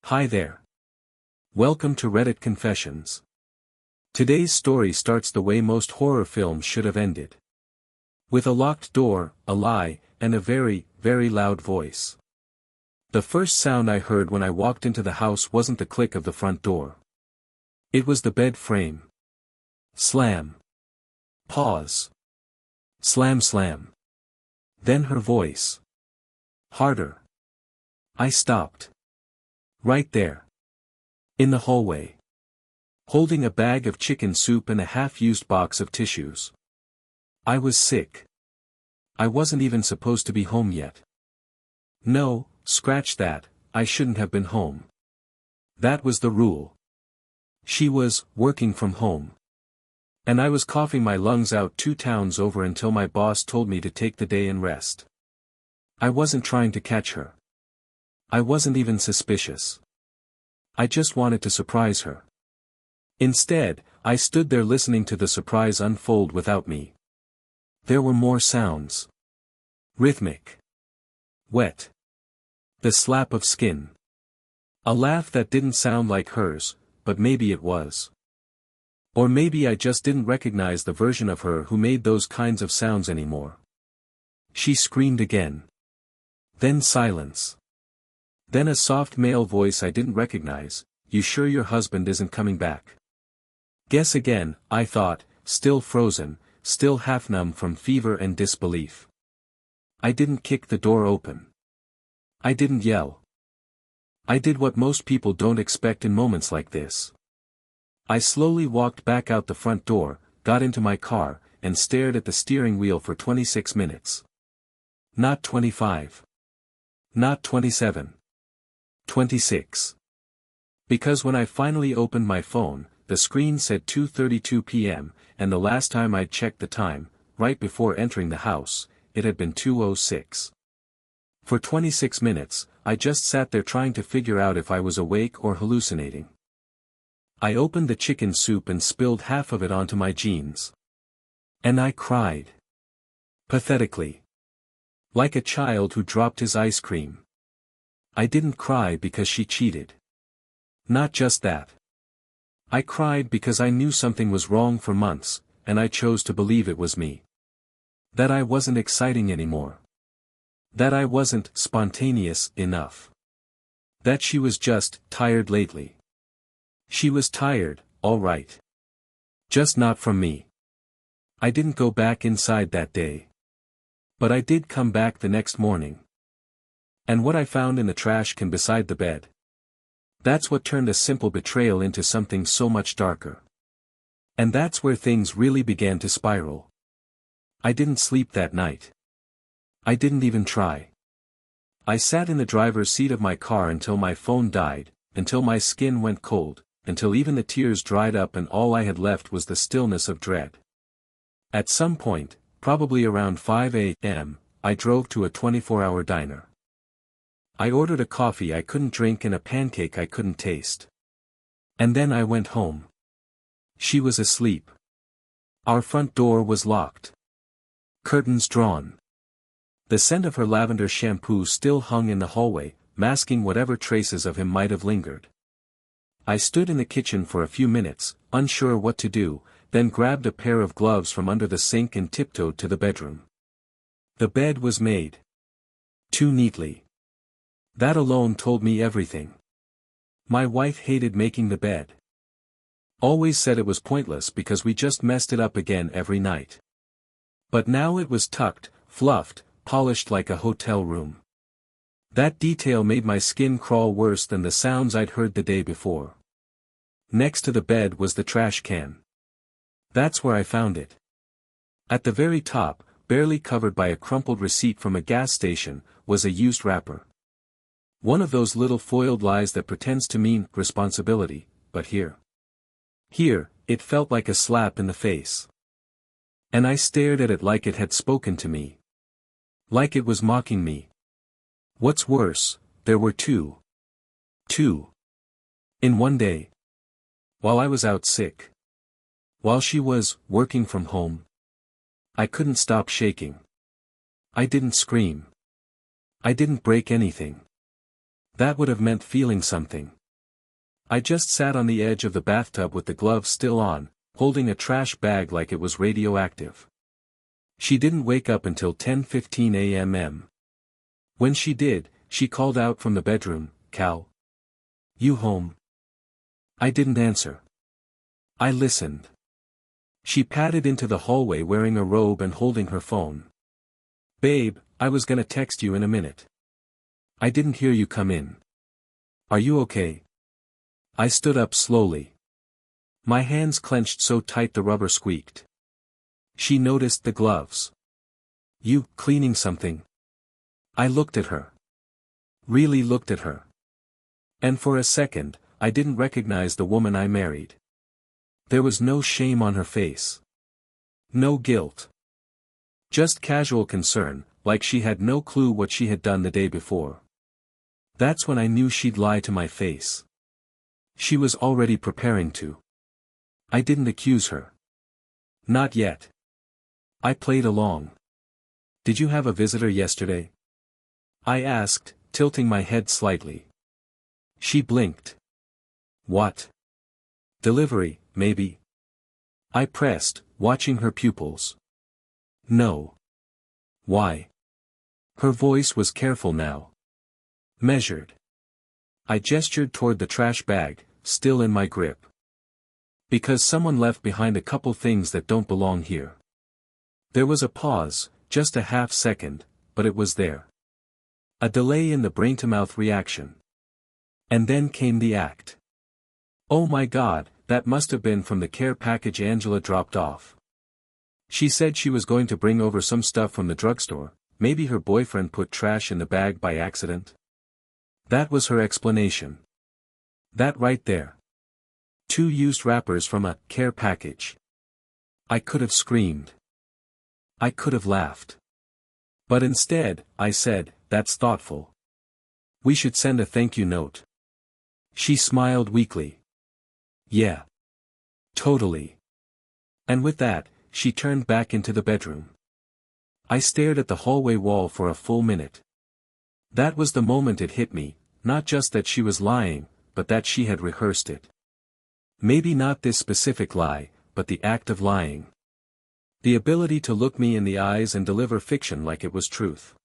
Hi there. Welcome to Reddit Confessions. Today's story starts the way most horror films should have ended. With a locked door, a lie, and a very, very loud voice. The first sound I heard when I walked into the house wasn't the click of the front door. It was the bed frame. Slam. Pause. Slam slam. Then her voice. Harder. I stopped. Right there. In the hallway. Holding a bag of chicken soup and a half-used box of tissues. I was sick. I wasn't even supposed to be home yet. No, scratch that, I shouldn't have been home. That was the rule. She was working from home. And I was coughing my lungs out 2 towns over until my boss told me to take the day and rest. I wasn't trying to catch her. I wasn't even suspicious. I just wanted to surprise her. Instead, I stood there listening to the surprise unfold without me. There were more sounds. Rhythmic. Wet. The slap of skin. A laugh that didn't sound like hers, but maybe it was. Or maybe I just didn't recognize the version of her who made those kinds of sounds anymore. She screamed again. Then silence. Then a soft male voice I didn't recognize, "You sure your husband isn't coming back?" Guess again, I thought, still frozen, still half-numb from fever and disbelief. I didn't kick the door open. I didn't yell. I did what most people don't expect in moments like this. I slowly walked back out the front door, got into my car, and stared at the steering wheel for 26 minutes. Not 25. Not 27. 26. Because when I finally opened my phone, the screen said 2:32 p.m., and the last time I'd checked the time, right before entering the house, it had been 2:06. For 26 minutes, I just sat there trying to figure out if I was awake or hallucinating. I opened the chicken soup and spilled half of it onto my jeans. And I cried. Pathetically. Like a child who dropped his ice cream. I didn't cry because she cheated. Not just that. I cried because I knew something was wrong for months, and I chose to believe it was me. That I wasn't exciting anymore. That I wasn't spontaneous enough. That she was just tired lately. She was tired, all right. Just not from me. I didn't go back inside that day. But I did come back the next morning. And what I found in the trash can beside the bed. That's what turned a simple betrayal into something so much darker. And that's where things really began to spiral. I didn't sleep that night. I didn't even try. I sat in the driver's seat of my car until my phone died, until my skin went cold, until even the tears dried up and all I had left was the stillness of dread. At some point, probably around 5 a.m., I drove to a 24-hour diner. I ordered a coffee I couldn't drink and a pancake I couldn't taste. And then I went home. She was asleep. Our front door was locked. Curtains drawn. The scent of her lavender shampoo still hung in the hallway, masking whatever traces of him might have lingered. I stood in the kitchen for a few minutes, unsure what to do, then grabbed a pair of gloves from under the sink and tiptoed to the bedroom. The bed was made. Too neatly. That alone told me everything. My wife hated making the bed. Always said it was pointless because we just messed it up again every night. But now it was tucked, fluffed, polished like a hotel room. That detail made my skin crawl worse than the sounds I'd heard the day before. Next to the bed was the trash can. That's where I found it. At the very top, barely covered by a crumpled receipt from a gas station, was a used wrapper. One of those little foiled lies that pretends to mean responsibility, but here, it felt like a slap in the face. And I stared at it like it had spoken to me. Like it was mocking me. What's worse, there were two. In one day. While I was out sick. While she was working from home. I couldn't stop shaking. I didn't scream. I didn't break anything. That would have meant feeling something. I just sat on the edge of the bathtub with the gloves still on, holding a trash bag like it was radioactive. She didn't wake up until 10:15 a.m. When she did, she called out from the bedroom, "Cal? You home?" I didn't answer. I listened. She padded into the hallway wearing a robe and holding her phone. "Babe, I was gonna text you in a minute. I didn't hear you come in. Are you okay?" I stood up slowly. My hands clenched so tight the rubber squeaked. She noticed the gloves. "You, cleaning something?" I looked at her. Really looked at her. And for a second, I didn't recognize the woman I married. There was no shame on her face. No guilt. Just casual concern, like she had no clue what she had done the day before. That's when I knew she'd lie to my face. She was already preparing to. I didn't accuse her. Not yet. I played along. "Did you have a visitor yesterday?" I asked, tilting my head slightly. She blinked. "What? Delivery, maybe?" I pressed, watching her pupils. "No." "Why?" Her voice was careful now. Measured. I gestured toward the trash bag, still in my grip. "Because someone left behind a couple things that don't belong here." There was a pause, just a half second, but it was there. A delay in the brain-to-mouth reaction. And then came the act. Oh my God, that must have been from the care package Angela dropped off. She said she was going to bring over some stuff from the drugstore, maybe her boyfriend put trash in the bag by accident. That was her explanation. That right there. 2 used wrappers from a care package. I could have screamed. I could have laughed. But instead, I said, "That's thoughtful. We should send a thank you note." She smiled weakly. "Yeah. Totally." And with that, she turned back into the bedroom. I stared at the hallway wall for a full minute. That was the moment it hit me, not just that she was lying, but that she had rehearsed it. Maybe not this specific lie, but the act of lying. The ability to look me in the eyes and deliver fiction like it was truth.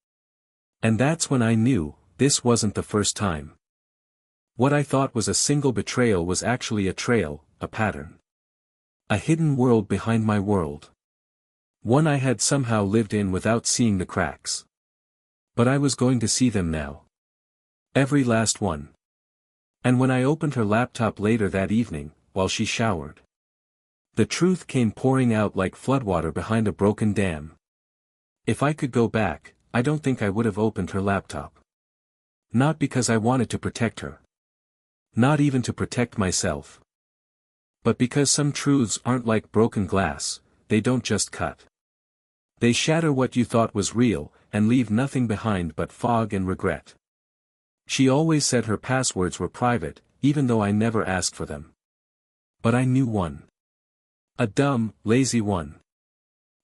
And that's when I knew, this wasn't the first time. What I thought was a single betrayal was actually a trail, a pattern. A hidden world behind my world. One I had somehow lived in without seeing the cracks. But I was going to see them now. Every last one. And when I opened her laptop later that evening, while she showered, the truth came pouring out like floodwater behind a broken dam. If I could go back, I don't think I would have opened her laptop. Not because I wanted to protect her. Not even to protect myself. But because some truths aren't like broken glass, they don't just cut. They shatter what you thought was real, and leave nothing behind but fog and regret. She always said her passwords were private, even though I never asked for them. But I knew one. A dumb, lazy one.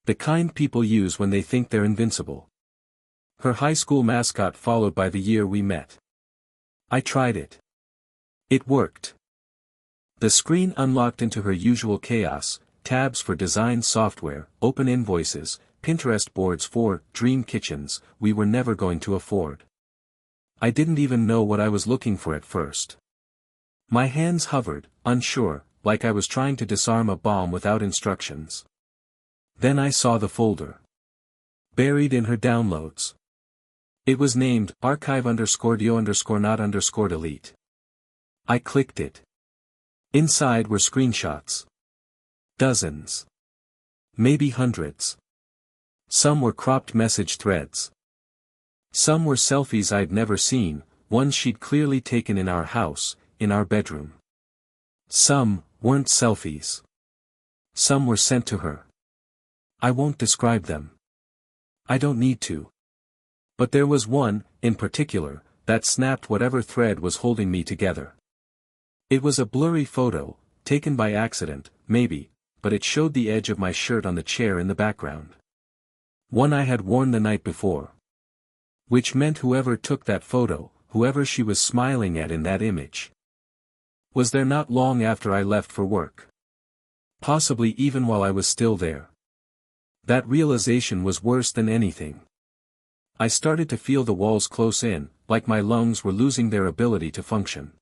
The kind people use when they think they're invincible. Her high school mascot followed by the year we met. I tried it. It worked. The screen unlocked into her usual chaos, tabs for design software, open invoices, Pinterest boards for dream kitchens we were never going to afford. I didn't even know what I was looking for at first. My hands hovered, unsure, like I was trying to disarm a bomb without instructions. Then I saw the folder. Buried in her downloads. It was named archive_dio_not_delete. I clicked it. Inside were screenshots. Dozens. Maybe hundreds. Some were cropped message threads. Some were selfies I'd never seen, ones she'd clearly taken in our house, in our bedroom. Some weren't selfies. Some were sent to her. I won't describe them. I don't need to. But there was one, in particular, that snapped whatever thread was holding me together. It was a blurry photo, taken by accident, maybe, but it showed the edge of my shirt on the chair in the background. One I had worn the night before. Which meant whoever took that photo, whoever she was smiling at in that image, Was there not long after I left for work? Possibly even while I was still there. That realization was worse than anything. I started to feel the walls close in, like my lungs were losing their ability to function.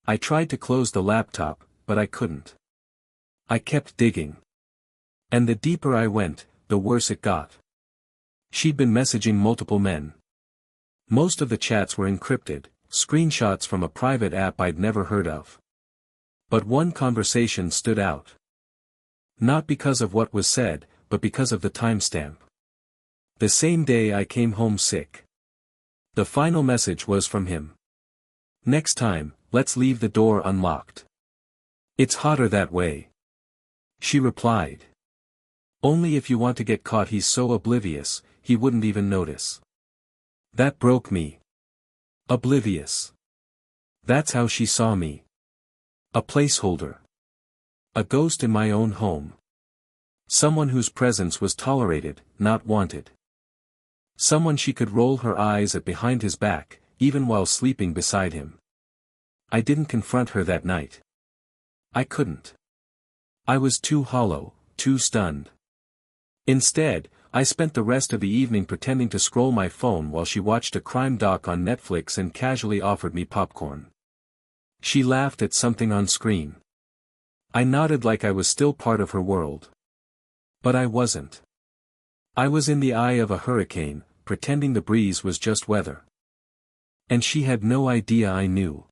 I tried to close the laptop, but I couldn't. I kept digging. And the deeper I went, the worse it got. She'd been messaging multiple men. Most of the chats were encrypted, screenshots from a private app I'd never heard of. But one conversation stood out. Not because of what was said, but because of the timestamp. The same day I came home sick. The final message was from him. Next time, let's leave the door unlocked. It's hotter that way. She replied. Only if you want to get caught. He's so oblivious, he wouldn't even notice. That broke me. Oblivious. That's how she saw me. A placeholder. A ghost in my own home. Someone whose presence was tolerated, not wanted. Someone she could roll her eyes at behind his back, even while sleeping beside him. I didn't confront her that night. I couldn't. I was too hollow, too stunned. Instead, I spent the rest of the evening pretending to scroll my phone while she watched a crime doc on Netflix and casually offered me popcorn. She laughed at something on screen. I nodded like I was still part of her world. But I wasn't. I was in the eye of a hurricane, pretending the breeze was just weather. And she had no idea I knew.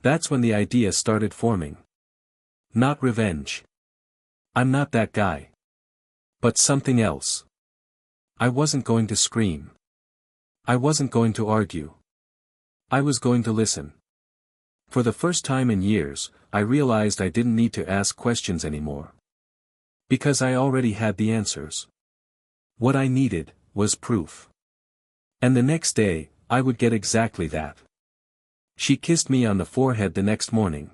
That's when the idea started forming. Not revenge. I'm not that guy. But something else. I wasn't going to scream. I wasn't going to argue. I was going to listen. For the first time in years, I realized I didn't need to ask questions anymore. Because I already had the answers. What I needed, was proof. And the next day, I would get exactly that. She kissed me on the forehead the next morning.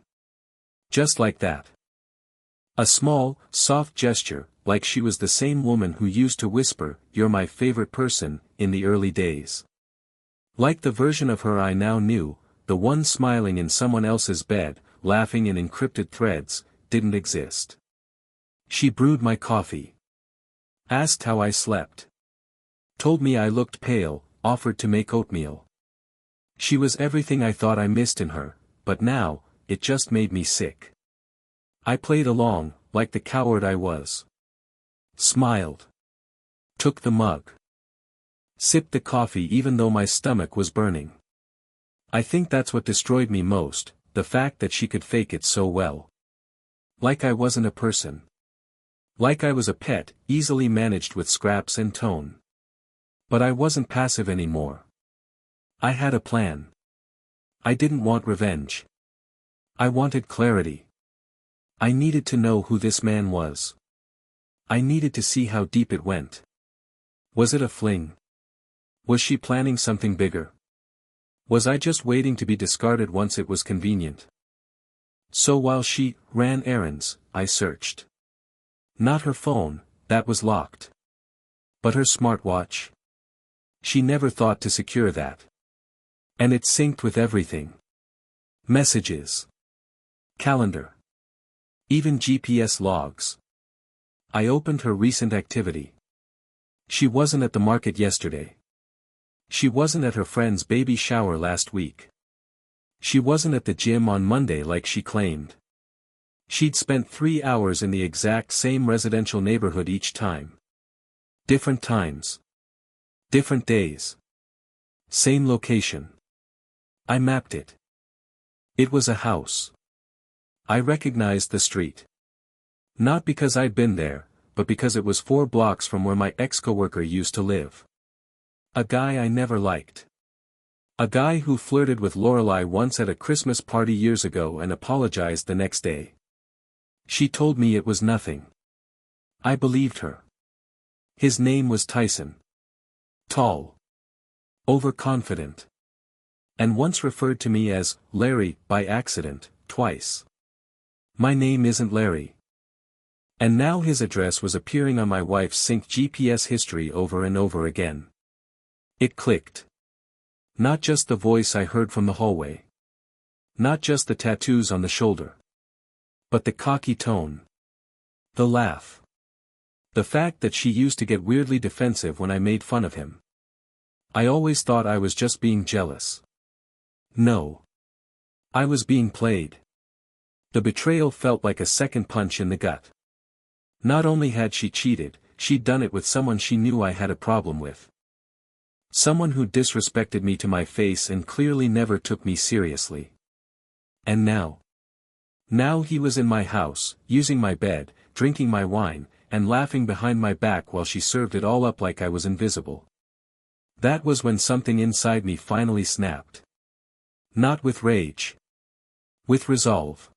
Just like that. A small, soft gesture, like she was the same woman who used to whisper, "You're my favorite person," in the early days. Like the version of her I now knew, the one smiling in someone else's bed, laughing in encrypted threads, didn't exist. She brewed my coffee. Asked how I slept. Told me I looked pale, offered to make oatmeal. She was everything I thought I missed in her, but now, it just made me sick. I played along, like the coward I was. Smiled. Took the mug. Sipped the coffee even though my stomach was burning. I think that's what destroyed me most, the fact that she could fake it so well. Like I wasn't a person. Like I was a pet, easily managed with scraps and tone. But I wasn't passive anymore. I had a plan. I didn't want revenge. I wanted clarity. I needed to know who this man was. I needed to see how deep it went. Was it a fling? Was she planning something bigger? Was I just waiting to be discarded once it was convenient? So while she ran errands, I searched. Not her phone, that was locked. But her smartwatch? She never thought to secure that. And it synced with everything. Messages. Calendar. Even GPS logs. I opened her recent activity. She wasn't at the market yesterday. She wasn't at her friend's baby shower last week. She wasn't at the gym on Monday like she claimed. She'd spent 3 hours in the exact same residential neighborhood each time. Different times. Different days. Same location. I mapped it. It was a house. I recognized the street. Not because I'd been there, but because it was 4 blocks from where my ex-coworker used to live. A guy I never liked. A guy who flirted with Lorelei once at a Christmas party years ago and apologized the next day. She told me it was nothing. I believed her. His name was Tyson. Tall. Overconfident. And once referred to me as Larry by accident, twice. My name isn't Larry. And now his address was appearing on my wife's synced GPS history over and over again. It clicked. Not just the voice I heard from the hallway. Not just the tattoos on the shoulder. But the cocky tone. The laugh. The fact that she used to get weirdly defensive when I made fun of him. I always thought I was just being jealous. No. I was being played. The betrayal felt like a second punch in the gut. Not only had she cheated, she'd done it with someone she knew I had a problem with. Someone who disrespected me to my face and clearly never took me seriously. And now? Now he was in my house, using my bed, drinking my wine, and laughing behind my back while she served it all up like I was invisible. That was when something inside me finally snapped. Not with rage. With resolve.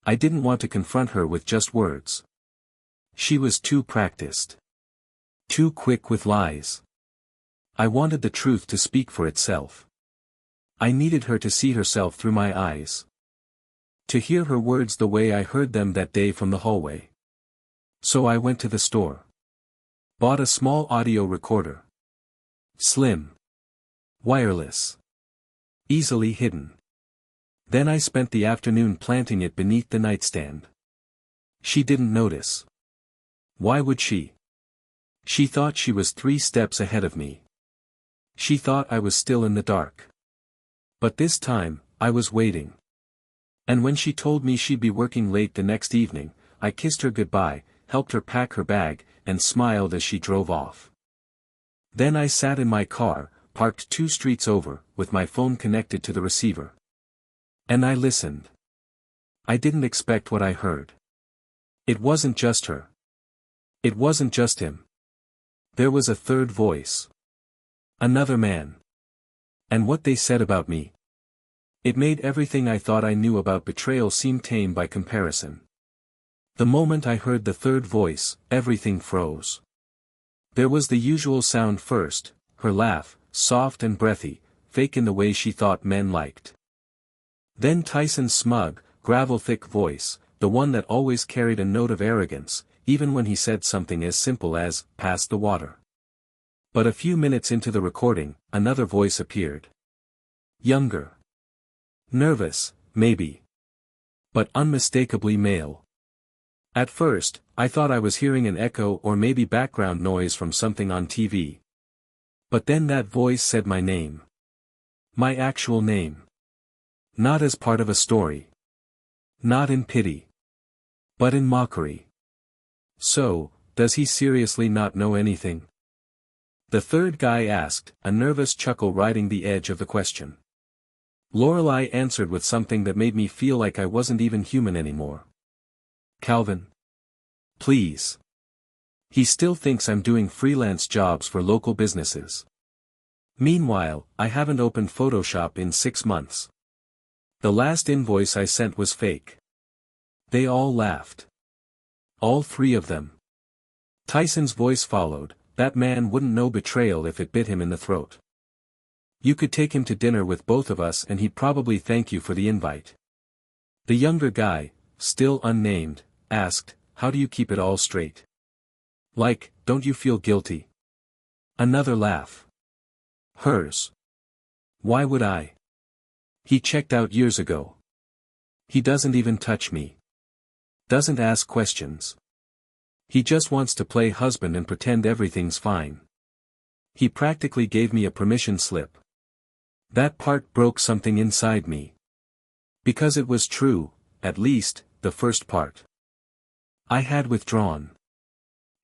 I didn't want to confront her with just words. She was too practiced. Too quick with lies. I wanted the truth to speak for itself. I needed her to see herself through my eyes. To hear her words the way I heard them that day from the hallway. So I went to the store. Bought a small audio recorder. Slim. Wireless. Easily hidden. Then I spent the afternoon planting it beneath the nightstand. She didn't notice. Why would she? She thought she was 3 steps ahead of me. She thought I was still in the dark. But this time, I was waiting. And when she told me she'd be working late the next evening, I kissed her goodbye, helped her pack her bag, and smiled as she drove off. Then I sat in my car, parked 2 streets over, with my phone connected to the receiver. And I listened. I didn't expect what I heard. It wasn't just her. It wasn't just him. There was a third voice. Another man. And what they said about me. It made everything I thought I knew about betrayal seem tame by comparison. The moment I heard the third voice, everything froze. There was the usual sound first, her laugh, soft and breathy, fake in the way she thought men liked. Then Tyson's smug, gravel-thick voice, the one that always carried a note of arrogance, even when he said something as simple as, "Pass the water." But a few minutes into the recording, another voice appeared. Younger. Nervous, maybe. But unmistakably male. At first, I thought I was hearing an echo or maybe background noise from something on TV. But then that voice said my name. My actual name. Not as part of a story. Not in pity. But in mockery. So, does he seriously not know anything? The third guy asked, a nervous chuckle riding the edge of the question. Lorelei answered with something that made me feel like I wasn't even human anymore. Calvin. Please. He still thinks I'm doing freelance jobs for local businesses. Meanwhile, I haven't opened Photoshop in 6 months. The last invoice I sent was fake. They all laughed. All 3 of them. Tyson's voice followed, that man wouldn't know betrayal if it bit him in the throat. You could take him to dinner with both of us and he'd probably thank you for the invite. The younger guy, still unnamed, asked, how do you keep it all straight? Like, don't you feel guilty? Another laugh. Hers. Why would I? He checked out years ago. He doesn't even touch me. Doesn't ask questions. He just wants to play husband and pretend everything's fine. He practically gave me a permission slip. That part broke something inside me. Because it was true, at least, the first part. I had withdrawn.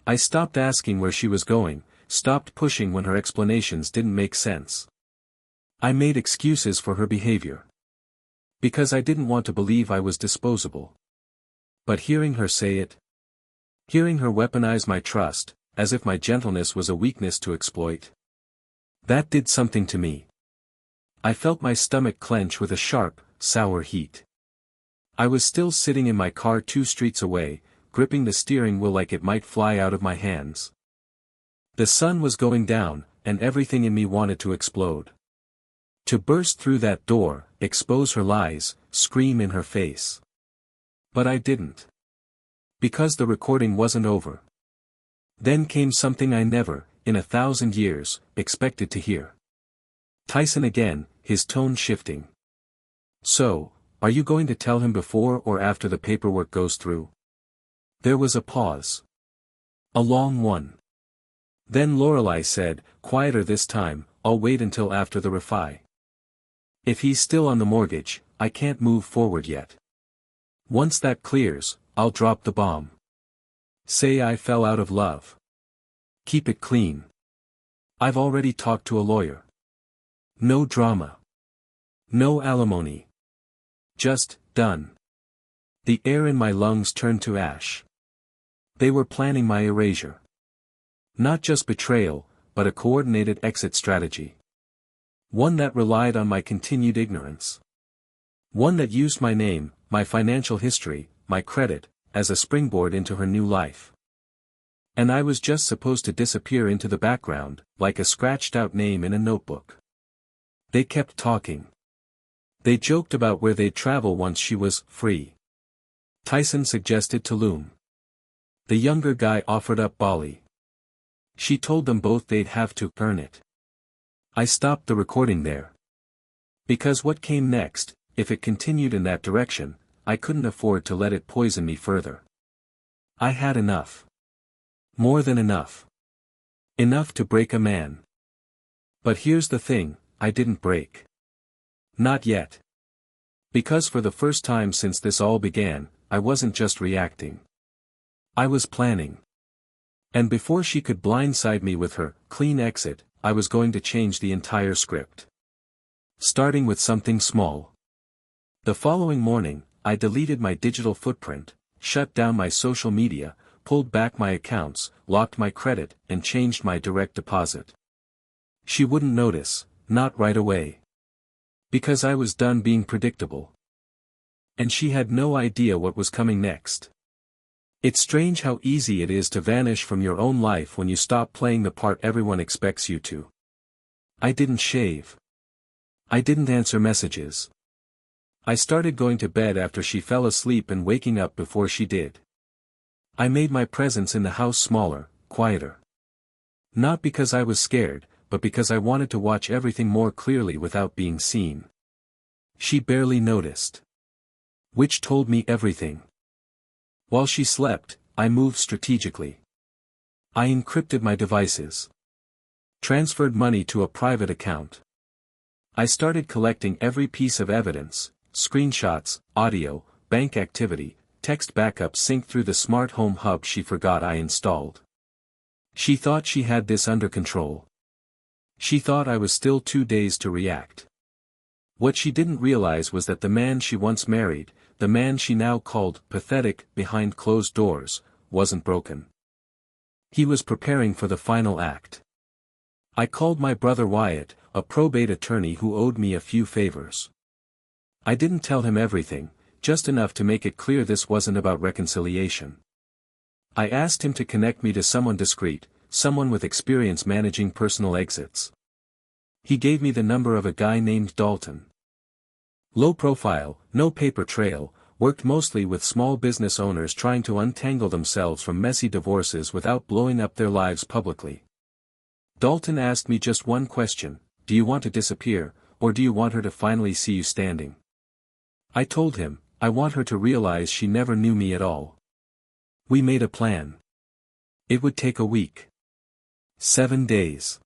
I stopped asking where she was going, stopped pushing when her explanations didn't make sense. I made excuses for her behavior. Because I didn't want to believe I was disposable. But hearing her say it, hearing her weaponize my trust, as if my gentleness was a weakness to exploit, that did something to me. I felt my stomach clench with a sharp, sour heat. I was still sitting in my car 2 streets away, gripping the steering wheel like it might fly out of my hands. The sun was going down, and everything in me wanted to explode. To burst through that door, expose her lies, scream in her face. But I didn't. Because the recording wasn't over. Then came something I never, in 1,000 years, expected to hear. Tyson again, his tone shifting. So, are you going to tell him before or after the paperwork goes through? There was a pause. A long one. Then Lorelei said, quieter this time, I'll wait until after the refi. If he's still on the mortgage, I can't move forward yet. Once that clears, I'll drop the bomb. Say I fell out of love. Keep it clean. I've already talked to a lawyer. No drama. No alimony. Just, done. The air in my lungs turned to ash. They were planning my erasure. Not just betrayal, but a coordinated exit strategy. One that relied on my continued ignorance. One that used my name, my financial history, my credit, as a springboard into her new life. And I was just supposed to disappear into the background, like a scratched-out name in a notebook. They kept talking. They joked about where they'd travel once she was free. Tyson suggested Tulum. The younger guy offered up Bali. She told them both they'd have to earn it. I stopped the recording there. Because what came next, if it continued in that direction, I couldn't afford to let it poison me further. I had enough. More than enough. Enough to break a man. But here's the thing, I didn't break. Not yet. Because for the first time since this all began, I wasn't just reacting. I was planning. And before she could blindside me with her clean exit, I was going to change the entire script. Starting with something small. The following morning, I deleted my digital footprint, shut down my social media, pulled back my accounts, locked my credit, and changed my direct deposit. She wouldn't notice, not right away. Because I was done being predictable. And she had no idea what was coming next. It's strange how easy it is to vanish from your own life when you stop playing the part everyone expects you to. I didn't shave. I didn't answer messages. I started going to bed after she fell asleep and waking up before she did. I made my presence in the house smaller, quieter. Not because I was scared, but because I wanted to watch everything more clearly without being seen. She barely noticed. Which told me everything. While she slept, I moved strategically. I encrypted my devices. Transferred money to a private account. I started collecting every piece of evidence, screenshots, audio, bank activity, text backup synced through the smart home hub she forgot I installed. She thought she had this under control. She thought I was still too dazed to react. What she didn't realize was that the man she once married, the man she now called pathetic behind closed doors, wasn't broken. He was preparing for the final act. I called my brother Wyatt, a probate attorney who owed me a few favors. I didn't tell him everything, just enough to make it clear this wasn't about reconciliation. I asked him to connect me to someone discreet, someone with experience managing personal exits. He gave me the number of a guy named Dalton. Low profile, no paper trail, worked mostly with small business owners trying to untangle themselves from messy divorces without blowing up their lives publicly. Dalton asked me just one question: do you want to disappear, or do you want her to finally see you standing? I told him, I want her to realize she never knew me at all. We made a plan. It would take a week. 7 days.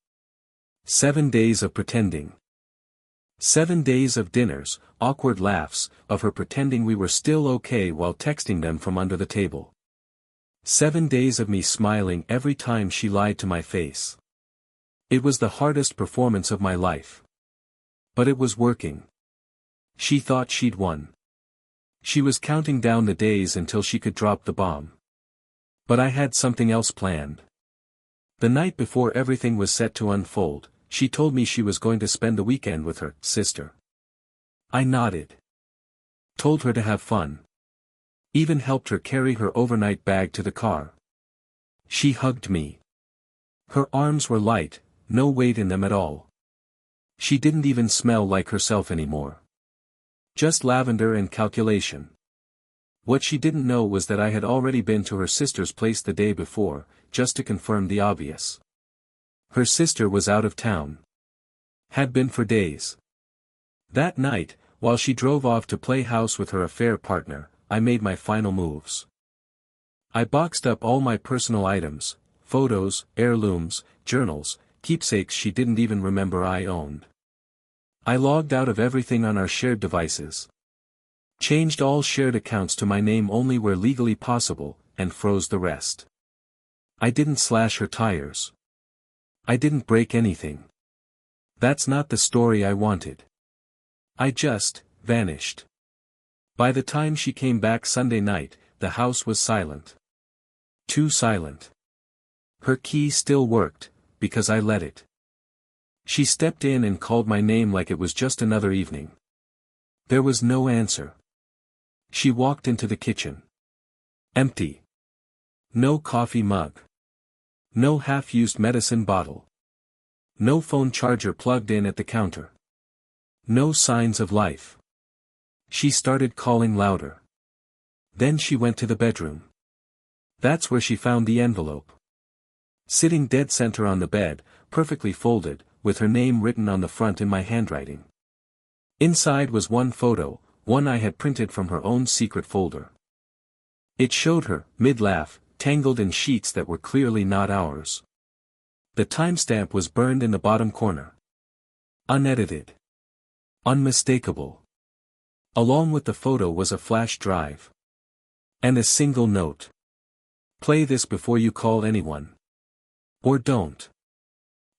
7 days of pretending. 7 days of dinners, awkward laughs, of her pretending we were still okay while texting them from under the table. 7 days of me smiling every time she lied to my face. It was the hardest performance of my life. But it was working. She thought she'd won. She was counting down the days until she could drop the bomb. But I had something else planned. The night before everything was set to unfold, she told me she was going to spend the weekend with her sister. I nodded. Told her to have fun. Even helped her carry her overnight bag to the car. She hugged me. Her arms were light, no weight in them at all. She didn't even smell like herself anymore. Just lavender and calculation. What she didn't know was that I had already been to her sister's place the day before, just to confirm the obvious. Her sister was out of town. Had been for days. That night, while she drove off to play house with her affair partner, I made my final moves. I boxed up all my personal items, photos, heirlooms, journals, keepsakes she didn't even remember I owned. I logged out of everything on our shared devices. Changed all shared accounts to my name only where legally possible, and froze the rest. I didn't slash her tires. I didn't break anything. That's not the story I wanted. I just vanished. By the time she came back Sunday night, the house was silent. Too silent. Her key still worked, because I let it. She stepped in and called my name like it was just another evening. There was no answer. She walked into the kitchen. Empty. No coffee mug. No half-used medicine bottle. No phone charger plugged in at the counter. No signs of life. She started calling louder. Then she went to the bedroom. That's where she found the envelope. Sitting dead center on the bed, perfectly folded, with her name written on the front in my handwriting. Inside was one photo, one I had printed from her own secret folder. It showed her, mid-laugh, tangled in sheets that were clearly not ours. The timestamp was burned in the bottom corner. Unedited. Unmistakable. Along with the photo was a flash drive. And a single note. Play this before you call anyone. Or don't.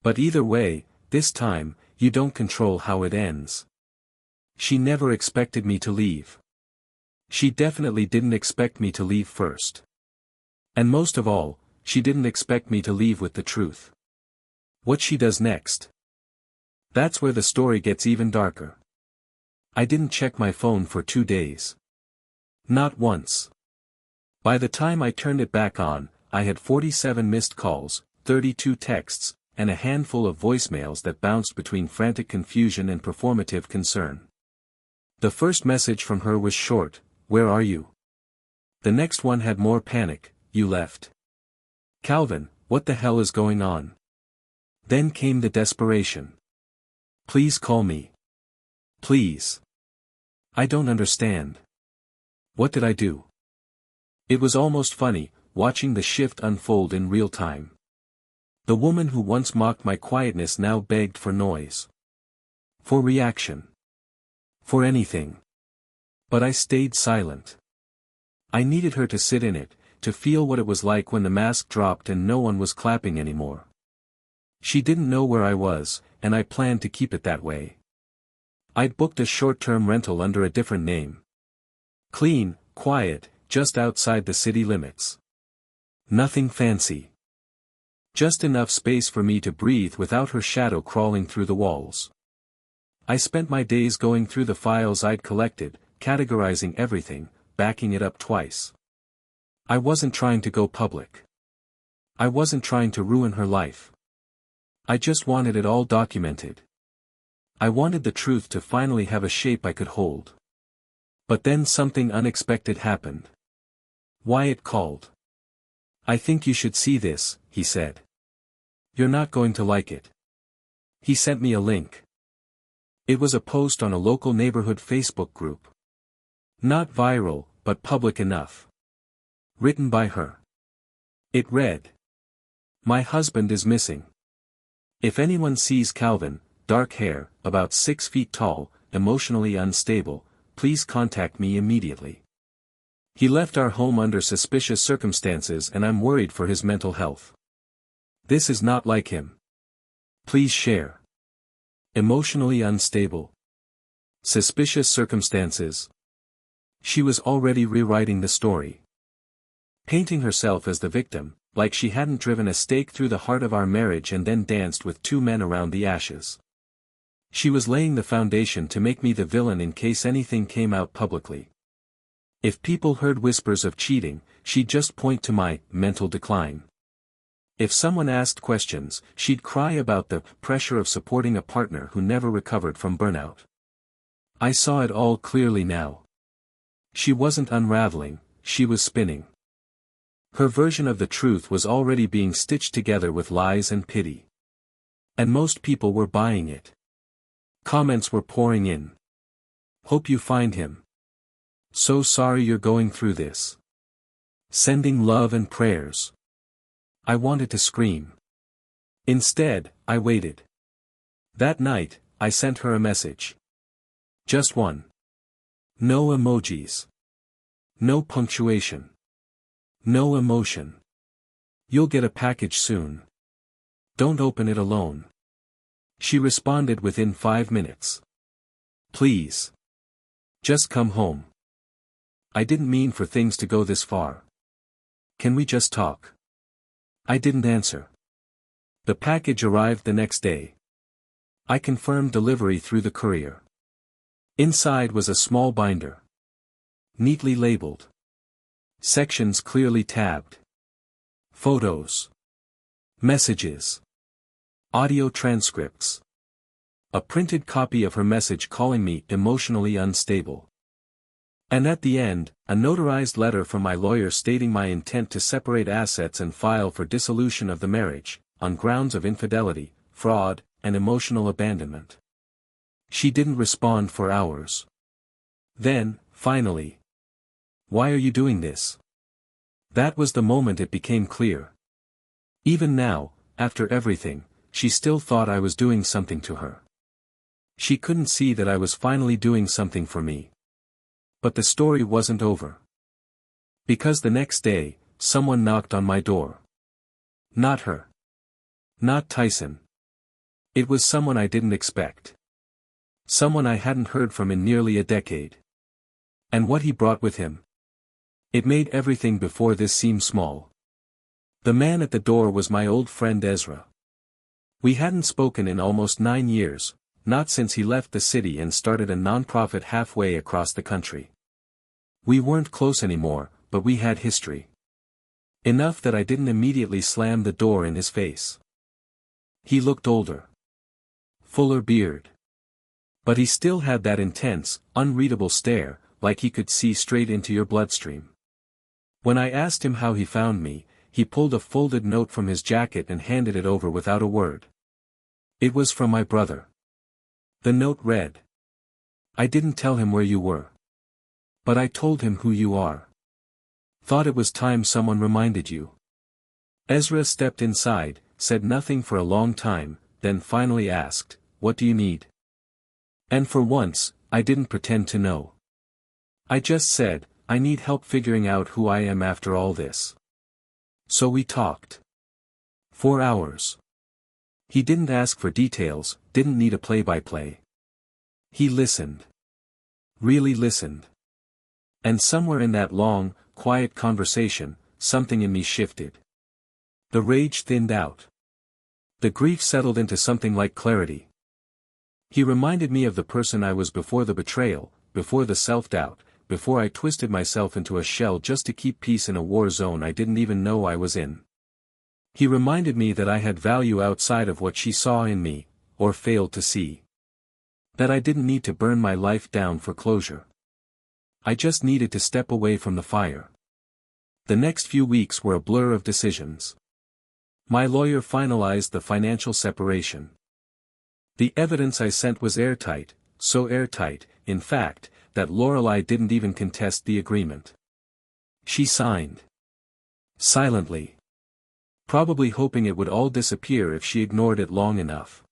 But either way, this time, you don't control how it ends. She never expected me to leave. She definitely didn't expect me to leave first. And most of all, she didn't expect me to leave with the truth. What she does next. That's where the story gets even darker. I didn't check my phone for 2 days. Not once. By the time I turned it back on, I had 47 missed calls, 32 texts, and a handful of voicemails that bounced between frantic confusion and performative concern. The first message from her was short, "Where are you?" The next one had more panic, "You left." "Calvin, what the hell is going on?" Then came the desperation. "Please call me. Please. I don't understand. What did I do?" It was almost funny, watching the shift unfold in real time. The woman who once mocked my quietness now begged for noise. For reaction. For anything. But I stayed silent. I needed her to sit in it, to feel what it was like when the mask dropped and no one was clapping anymore. She didn't know where I was, and I planned to keep it that way. I'd booked a short-term rental under a different name. Clean, quiet, just outside the city limits. Nothing fancy. Just enough space for me to breathe without her shadow crawling through the walls. I spent my days going through the files I'd collected, categorizing everything, backing it up twice. I wasn't trying to go public. I wasn't trying to ruin her life. I just wanted it all documented. I wanted the truth to finally have a shape I could hold. But then something unexpected happened. Wyatt called. "I think you should see this," he said. "You're not going to like it." He sent me a link. It was a post on a local neighborhood Facebook group. Not viral, but public enough. Written by her. It read. "My husband is missing. If anyone sees Calvin, dark hair, about 6 feet tall, emotionally unstable, please contact me immediately. He left our home under suspicious circumstances and I'm worried for his mental health. This is not like him. Please share. Emotionally unstable. Suspicious circumstances." She was already rewriting the story. Painting herself as the victim, like she hadn't driven a stake through the heart of our marriage and then danced with 2 men around the ashes. She was laying the foundation to make me the villain in case anything came out publicly. If people heard whispers of cheating, she'd just point to my mental decline. If someone asked questions, she'd cry about the pressure of supporting a partner who never recovered from burnout. I saw it all clearly now. She wasn't unraveling, she was spinning. Her version of the truth was already being stitched together with lies and pity. And most people were buying it. Comments were pouring in. Hope you find him. So sorry you're going through this. Sending love and prayers. I wanted to scream. Instead, I waited. That night, I sent her a message. Just one. No emojis. No punctuation. No emotion. You'll get a package soon. Don't open it alone. She responded within 5 minutes. Please. Just come home. I didn't mean for things to go this far. Can we just talk? I didn't answer. The package arrived the next day. I confirmed delivery through the courier. Inside was a small binder. Neatly labeled. Sections clearly tabbed. Photos. Messages. Audio transcripts. A printed copy of her message calling me emotionally unstable. And at the end, a notarized letter from my lawyer stating my intent to separate assets and file for dissolution of the marriage, on grounds of infidelity, fraud, and emotional abandonment. She didn't respond for hours. Then, finally. Why are you doing this? That was the moment it became clear. Even now, after everything, she still thought I was doing something to her. She couldn't see that I was finally doing something for me. But the story wasn't over. Because the next day, someone knocked on my door. Not her. Not Tyson. It was someone I didn't expect. Someone I hadn't heard from in nearly a decade. And what he brought with him? It made everything before this seem small. The man at the door was my old friend Ezra. We hadn't spoken in almost 9 years, not since he left the city and started a non-profit halfway across the country. We weren't close anymore, but we had history. Enough that I didn't immediately slam the door in his face. He looked older. Fuller beard. But he still had that intense, unreadable stare, like he could see straight into your bloodstream. When I asked him how he found me, he pulled a folded note from his jacket and handed it over without a word. It was from my brother. The note read. I didn't tell him where you were. But I told him who you are. Thought it was time someone reminded you. Ezra stepped inside, said nothing for a long time, then finally asked, What do you need? And for once, I didn't pretend to know. I just said, I need help figuring out who I am after all this. So we talked. 4 hours. He didn't ask for details, didn't need a play-by-play. He listened. Really listened. And somewhere in that long, quiet conversation, something in me shifted. The rage thinned out. The grief settled into something like clarity. He reminded me of the person I was before the betrayal, before the self-doubt, before I twisted myself into a shell just to keep peace in a war zone I didn't even know I was in. He reminded me that I had value outside of what she saw in me, or failed to see. That I didn't need to burn my life down for closure. I just needed to step away from the fire. The next few weeks were a blur of decisions. My lawyer finalized the financial separation. The evidence I sent was airtight, so airtight, in fact, that Lorelei didn't even contest the agreement. She signed. Silently. Probably hoping it would all disappear if she ignored it long enough.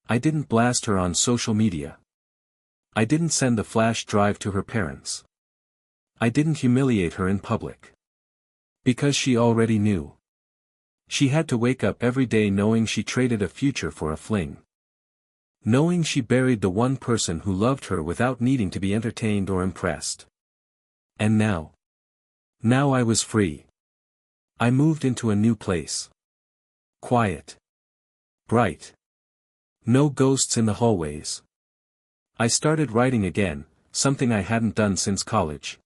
I didn't blast her on social media. I didn't send the flash drive to her parents. I didn't humiliate her in public. Because she already knew. She had to wake up every day knowing she traded a future for a fling. Knowing she buried the one person who loved her without needing to be entertained or impressed. And now? Now I was free. I moved into a new place. Quiet. Bright. No ghosts in the hallways. I started writing again, something I hadn't done since college.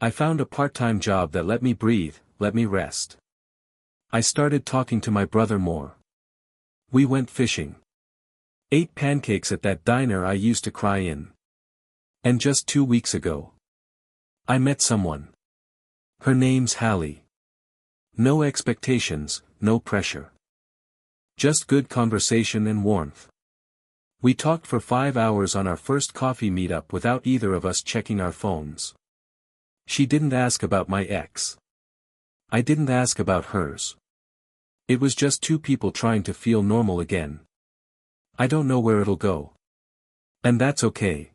I found a part-time job that let me breathe, let me rest. I started talking to my brother more. We went fishing. Ate pancakes at that diner I used to cry in. And just 2 weeks ago, I met someone. Her name's Hallie. No expectations, no pressure. Just good conversation and warmth. We talked for 5 hours on our first coffee meetup without either of us checking our phones. She didn't ask about my ex. I didn't ask about hers. It was just two people trying to feel normal again. I don't know where it'll go. And that's okay.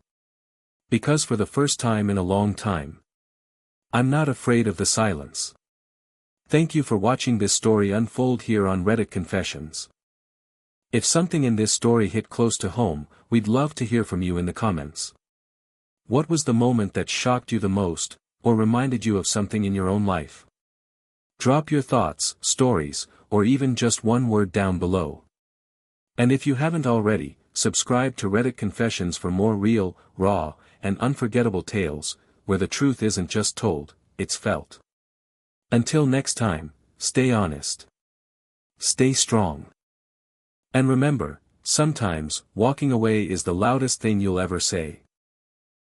Because for the first time in a long time, I'm not afraid of the silence. Thank you for watching this story unfold here on Reddit Confessions. If something in this story hit close to home, we'd love to hear from you in the comments. What was the moment that shocked you the most, or reminded you of something in your own life? Drop your thoughts, stories, or even just one word down below. And if you haven't already, subscribe to Reddit Confessions for more real, raw, and unforgettable tales, where the truth isn't just told, it's felt. Until next time, stay honest. Stay strong. And remember, sometimes, walking away is the loudest thing you'll ever say.